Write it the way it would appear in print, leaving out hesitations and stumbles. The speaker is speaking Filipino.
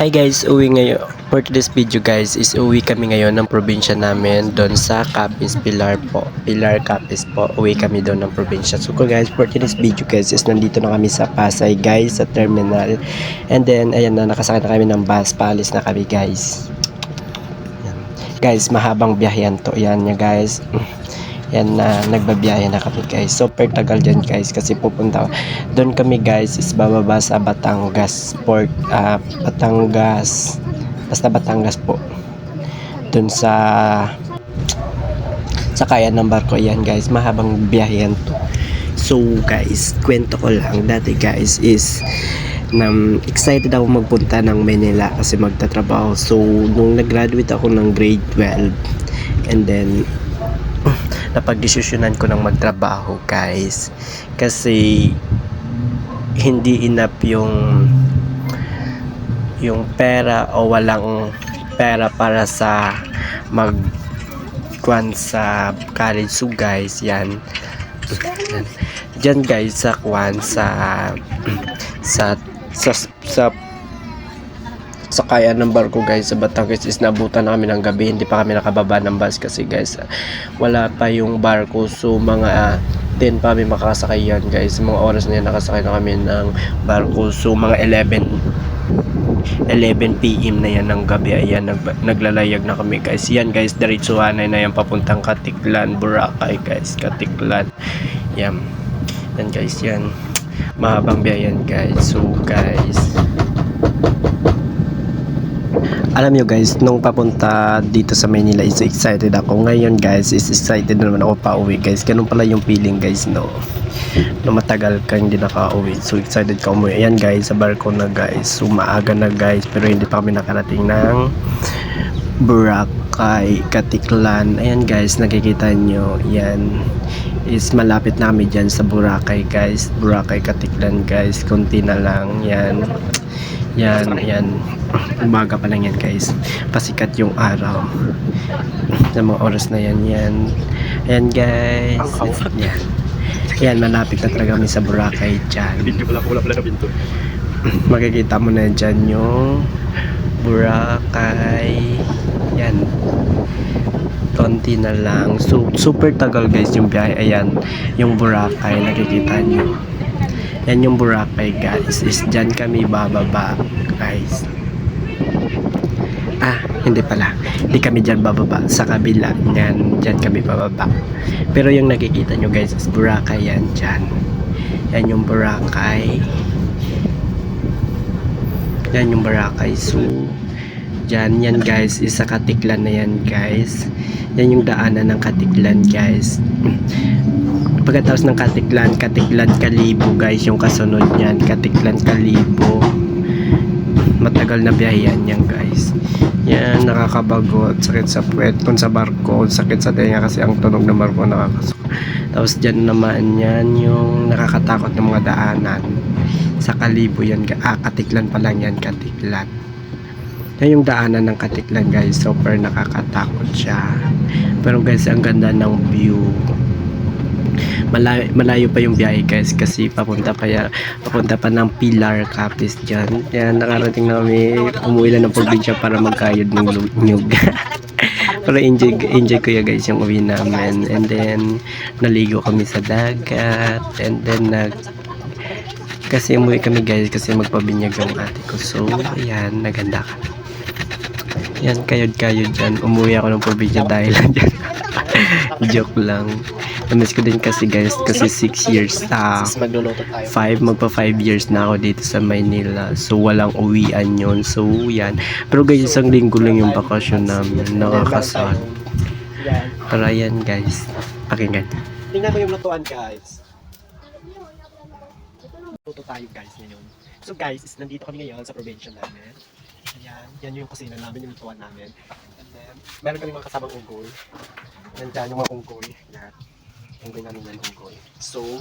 Hi guys, uwi ngayon. For today's video guys is uwi kami ngayon ng probinsya namin doon sa Capiz, Pilar po. Pilar Capiz po. Uwi kami doon ng probinsya. So guys, for today's video guys is nandito na kami sa Pasay guys, sa terminal. And then ayan na, nakasakay na kami ng bus. Paalis na kami guys. Yan. Guys, mahabang biyahe to. Yan niya guys. Yan na, nagbabiyahe na kami guys. Super tagal dyan guys kasi pupunta doon kami guys is bababa sa Batangas Port, Batangas, basta Batangas po, doon sa sakayan ng barko. Yan guys, mahabang biyahe yan to. So guys, kwento ko lang, dati guys is excited ako magpunta ng Manila kasi magtatrabaho. So nung nag-graduate ako ng grade 12 and then napagdesisyonan ko ng magtrabaho guys kasi hindi enough yung pera o walang pera para sa magkuhan sa college. So guys, yan dyan guys sa kuhan sa sakayan ng barko guys sa Batangas is nabutan na kami ng gabi, hindi pa kami nakababa ng bus kasi guys wala pa yung barko. So mga 10 pa kami makasakay yan guys. Mga oras na yan nakasakay na kami ng barko. So mga 11 PM na yan ng gabi. Ayan, naglalayag na kami guys. Yan guys, diretsuhan na yan papuntang Katiklan, Boracay guys. Katiklan. Yan guys, yan mahabang biyayan guys. So guys, alam nyo guys, nung papunta dito sa Manila is excited ako. Ngayon guys is excited na naman ako pa uwi guys. Ganun pala yung feeling guys, no matagal ka hindi nakauwi. So excited ka umuwi. Ayan guys, sa barko na guys. So maaga na guys, pero hindi pa kami nakarating ng Boracay, Katiklan. Ayan guys, nakikita nyo, yan is malapit na kami dyan sa Boracay guys. Boracay, Katiklan guys, konti na lang. Yan umaga pa lang yan guys, pasikat yung araw sa mga oras na yan. Ayan guys, yan malapit na talaga kami sa Boracay dyan. Makikita mo na dyan yung Boracay. Yan, konti na lang. So super tagal guys yung biyahe. Ayan yung Boracay, nakikita nyo. Yan yung Boracay guys, is dyan kami bababa guys. Hindi pala, hindi kami dyan bababa, sa kabila yan, dyan kami bababa. Pero yung nakikita nyo guys is Boracay. Yan dyan, yan yung Boracay. Yan yung Boracay. So dyan, yan guys is sa Katiklan na yan guys. Yan yung daanan ng Katiklan guys. Pagkatapos ng Katiklan Kalibo guys yung kasunod niyan. Katiklan Kalibo, matagal na biyahe yan guys. Yan, nakakabagot, sakit sa puwet kung sa barko, sakit sa tenga kasi ang tunog ng barko nakakasok. Tapos dyan naman yan yung nakakatakot ng mga daanan sa Kalibo. Yan, Katiklan pa lang yan, Katiklan. Yan yung daanan ng Katiklan guys, super nakakatakot siya. Pero guys, ang ganda ng view. Malayo pa yung biyahe guys kasi papunta pa ng Pilar Capiz dyan. Yan, nakarating na kami, umuwi lang ng probinsya para magkayod ng nyug. Pero enjoy ko ya guys yung uwi namin. And then naligo kami sa dagat. And then kasi umuwi kami guys kasi magpabinyag yung ate ko. So ayan, naganda kami. Yan, kayod dyan. Umuwi ako ng probinsya dahil dyan. Joke lang. Namiss ko din kasi guys, kasi 6 years, 5 years na ako dito sa Maynila. So walang uwian yun. So yan. Pero guys, isang linggo lang yung bakasyon namin. Nakakasad. Pero yan guys, pakinggan. Tingnan mo yung lutuan guys. Luto tayo guys ngayon. So guys, nandito kami ngayon sa probinsya namin. Ayan, yan yung kusina namin, yung lutuan namin. And then, meron kami mga kasamang unggoy. Nandiyan yung mga unggoy. Yan. Unggoy namin yan, unggoy. So,